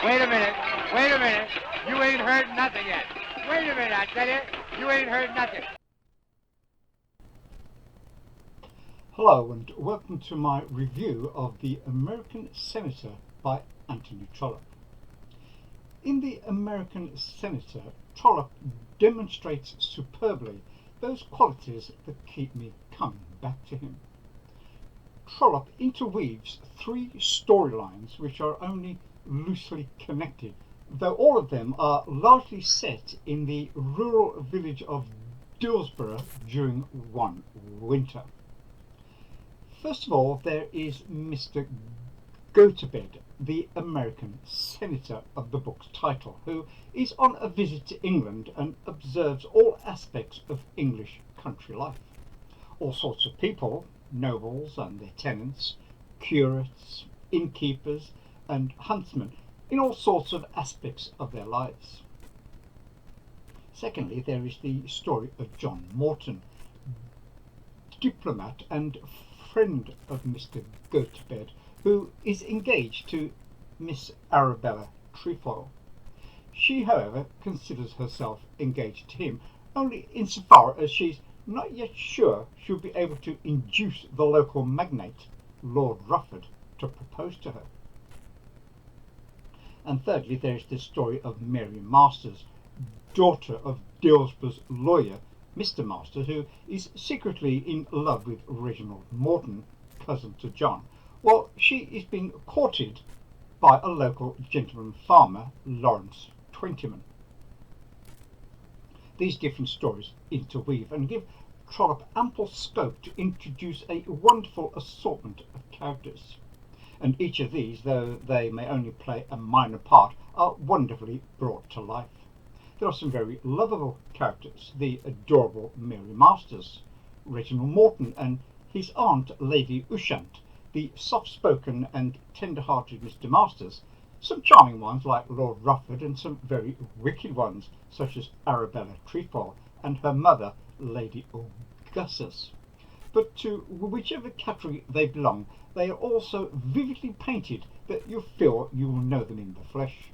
Wait a minute. Wait a minute. You ain't heard nothing yet. Wait a minute, I tell you. You ain't heard nothing. Hello and welcome to my review of The American Senator by Anthony Trollope. In The American Senator, Trollope demonstrates superbly those qualities that keep me coming back to him. Trollope interweaves three storylines which are only loosely connected, though all of them are largely set in the rural village of Dillsborough during one winter. First of all, there is Mr. Gotobed, the American senator of the book's title, who is on a visit to England and observes all aspects of English country life. All sorts of people, nobles and their tenants, curates, innkeepers and huntsmen, in all sorts of aspects of their lives. Secondly, there is the story of John Morton, diplomat and friend of Mr. Gotobed, who is engaged to Miss Arabella Trefoil. She, however, considers herself engaged to him only insofar as she's not yet sure she'll be able to induce the local magnate, Lord Rufford, to propose to her. And thirdly, there is the story of Mary Masters, daughter of Dillsborough's lawyer, Mr. Masters, who is secretly in love with Reginald Morton, cousin to John, while she is being courted by a local gentleman farmer, Lawrence Twentyman. These different stories interweave and give Trollope ample scope to introduce a wonderful assortment of characters, and each of these, though they may only play a minor part, are wonderfully brought to life. There are some very lovable characters: the adorable Mary Masters, Reginald Morton and his aunt Lady Ushant, the soft-spoken and tender-hearted Mr. Masters, some charming ones like Lord Rufford, and some very wicked ones such as Arabella Trefoil and her mother Lady Augustus. But to whichever category they belong, they are all so vividly painted that you feel you will know them in the flesh.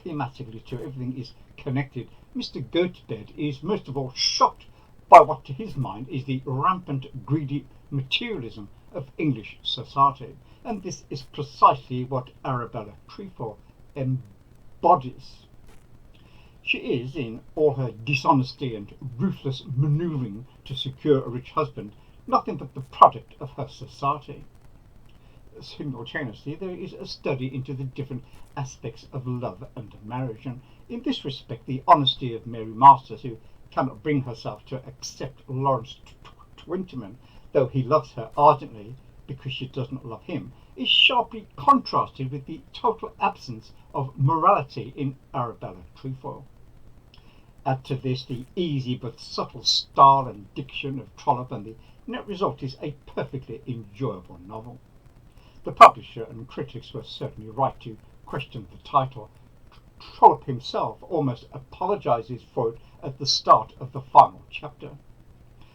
Thematically too, everything is connected. Mr. Gotobed is most of all shocked by what to his mind is the rampant greedy materialism of English society, and this is precisely what Arabella Trefoil embodies. She is, in all her dishonesty and ruthless manoeuvring to secure a rich husband, nothing but the product of her society. Simultaneously, there is a study into the different aspects of love and marriage, and in this respect the honesty of Mary Masters, who cannot bring herself to accept Lawrence Twentyman, though he loves her ardently because she does not love him, is sharply contrasted with the total absence of morality in Arabella Trefoil. Add to this the easy but subtle style and diction of Trollope, and the net result is a perfectly enjoyable novel. The publisher and critics were certainly right to question the title. Trollope himself almost apologizes for it at the start of the final chapter.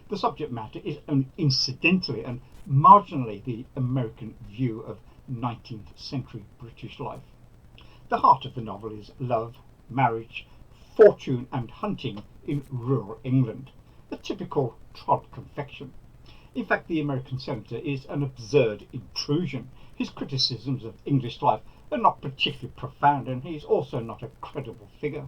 The subject matter is only incidentally and marginally the American view of 19th century British life. The heart of the novel is love, marriage, fortune and hunting in rural England, a typical Trollope confection. In fact, The American Senator is an absurd intrusion. His criticisms of English life are not particularly profound, and he is also not a credible figure.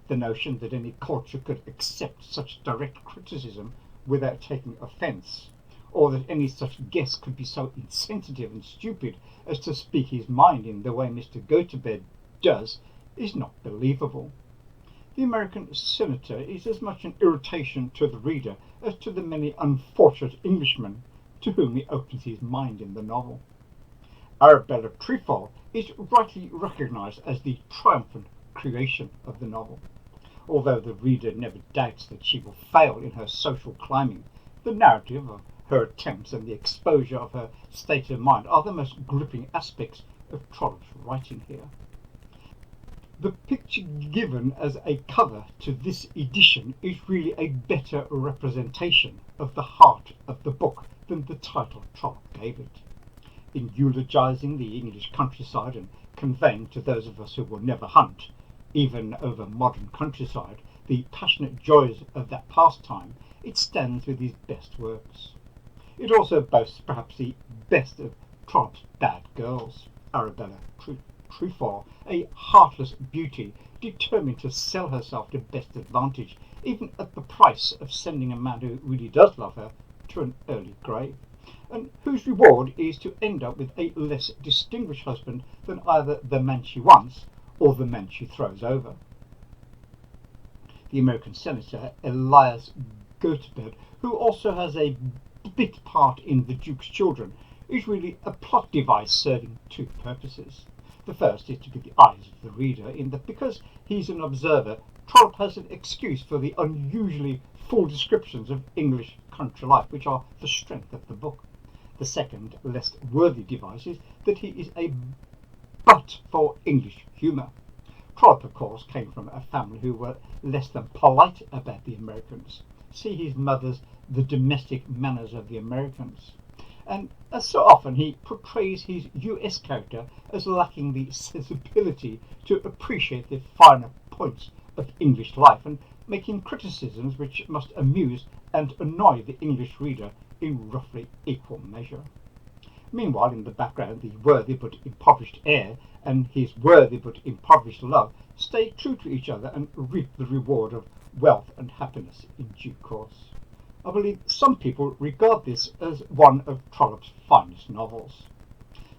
The notion that any culture could accept such direct criticism without taking offence, or that any such guest could be so insensitive and stupid as to speak his mind in the way Mr. Gotobed does, is not believable. The American Senator is as much an irritation to the reader as to the many unfortunate Englishmen to whom he opens his mind in the novel. Arabella Trefoil is rightly recognised as the triumphant creation of the novel. Although the reader never doubts that she will fail in her social climbing, the narrative of her attempts and the exposure of her state of mind are the most gripping aspects of Trollope's writing here. The picture given as a cover to this edition is really a better representation of the heart of the book than the title Trollope gave it. In eulogising the English countryside and conveying to those of us who will never hunt, even over modern countryside, the passionate joys of that pastime, it stands with his best works. It also boasts perhaps the best of Trollope's bad girls, Arabella Trefoil, a heartless beauty determined to sell herself to best advantage, even at the price of sending a man who really does love her to an early grave, and whose reward is to end up with a less distinguished husband than either the man she wants or the man she throws over. The American senator Elias Gertbert, who also has a bit part in The Duke's Children, is really a plot device serving two purposes. The first is to be the eyes of the reader, in that because he's an observer, Trollope has an excuse for the unusually full descriptions of English country life, which are the strength of the book. The second, less worthy device, is that he is a butt for English humour. Trollope, of course, came from a family who were less than polite about the Americans. See his mother's The Domestic Manners of the Americans. And as so often, he portrays his US character as lacking the sensibility to appreciate the finer points of English life, and making criticisms which must amuse and annoy the English reader in roughly equal measure. Meanwhile, in the background, the worthy but impoverished heir and his worthy but impoverished love stay true to each other and reap the reward of wealth and happiness in due course. I believe some people regard this as one of Trollope's finest novels.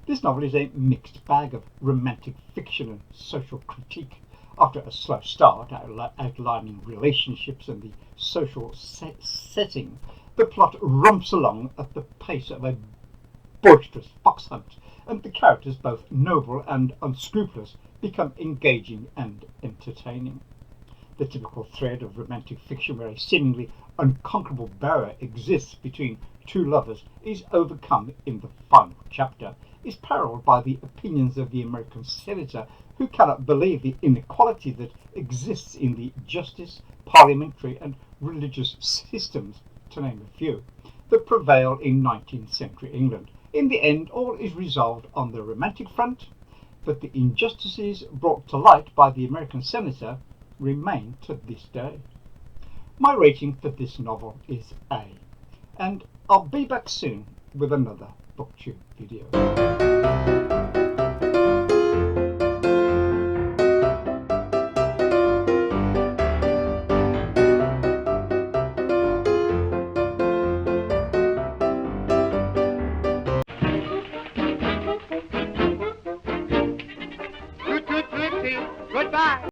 This novel is a mixed bag of romantic fiction and social critique. After a slow start, outlining relationships and the social setting, the plot romps along at the pace of a boisterous fox hunt, and the characters, both noble and unscrupulous, become engaging and entertaining. The typical thread of romantic fiction where a seemingly unconquerable barrier exists between two lovers is overcome in the final chapter, is paralleled by the opinions of the American senator, who cannot believe the inequality that exists in the justice, parliamentary and religious systems, to name a few, that prevail in 19th century England. In the end, all is resolved on the romantic front, but the injustices brought to light by the American senator remain to this day. My rating for this novel is A, and I'll be back soon with another BookTube video. Toot, toot, toot, toot. Goodbye.